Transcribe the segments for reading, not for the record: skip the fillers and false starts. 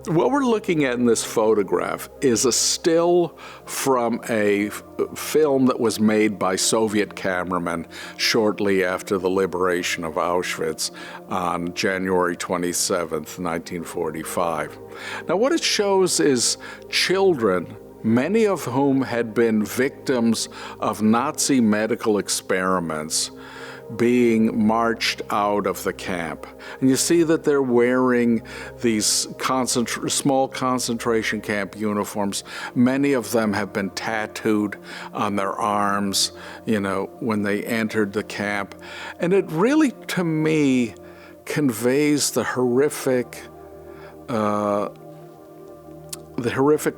What we're looking at in this photograph is a still from a film that was made by Soviet cameramen shortly after the liberation of Auschwitz on January 27th, 1945. Now, what it shows is children, many of whom had been victims of Nazi medical experiments, being marched out of the camp. And you see that they're wearing these small concentration camp uniforms. Many of them have been tattooed on their arms, you know, when they entered the camp. And it really, to me, conveys the horrific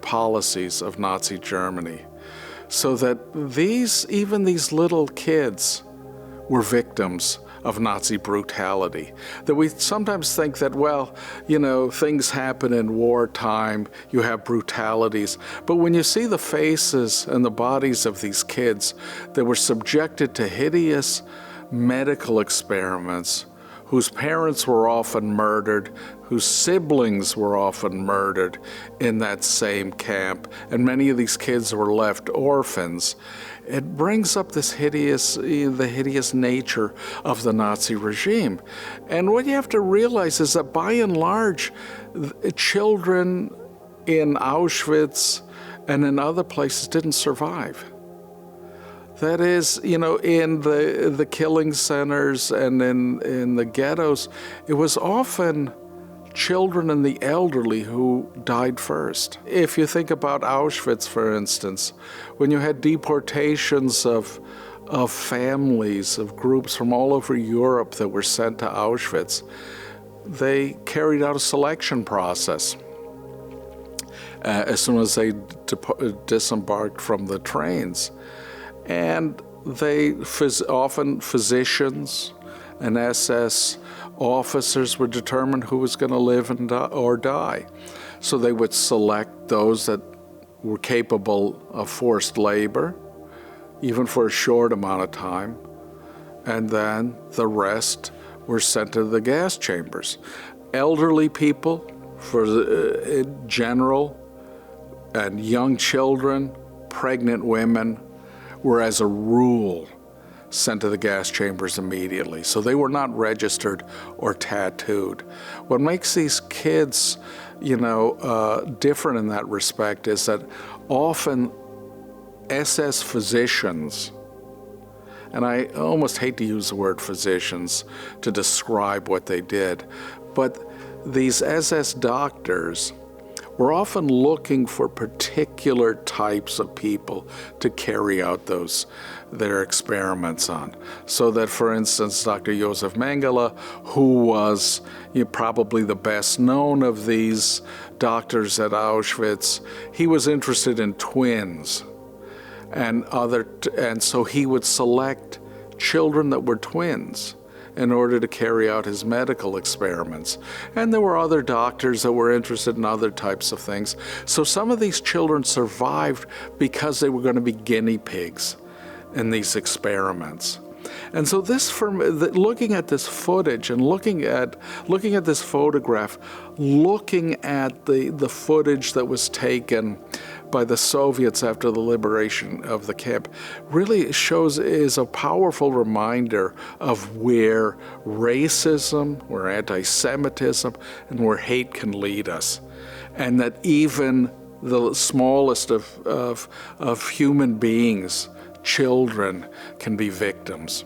policies of Nazi Germany. So that even these little kids were victims of Nazi brutality. That we sometimes think that, well, you know, things happen in wartime, you have brutalities, but when you see the faces and the bodies of these kids that were subjected to hideous medical experiments, whose parents were often murdered, whose siblings were often murdered in that same camp, and many of these kids were left orphans, it brings up the hideous nature of the Nazi regime. And what you have to realize is that by and large, children in Auschwitz and in other places didn't survive. That is, you know, in the killing centers and in the ghettos, it was often children and the elderly who died first. If you think about Auschwitz, for instance, when you had deportations of families, of groups from all over Europe that were sent to Auschwitz, they carried out a selection process as soon as they disembarked from the trains. And often physicians and SS officers were determined who was going to live or die. So they would select those that were capable of forced labor, even for a short amount of time, and then the rest were sent to the gas chambers. Elderly people, in general, and young children, pregnant women, were as a rule sent to the gas chambers immediately. So they were not registered or tattooed. What makes these kids, you know, different in that respect is that often SS physicians, and I almost hate to use the word physicians to describe what they did, but these SS doctors were often looking for particular types of people to carry out their experiments on. So that, for instance, Dr. Josef Mengele, who was probably the best known of these doctors at Auschwitz, he was interested in twins, and so he would select children that were twins in order to carry out his medical experiments. And there were other doctors that were interested in other types of things. So some of these children survived because they were going to be guinea pigs in these experiments. And so looking at this footage and looking at this photograph, looking at the footage that was taken by the Soviets after the liberation of the camp, really is a powerful reminder of where racism, where anti-Semitism, and where hate can lead us. And that even the smallest of human beings, children, can be victims.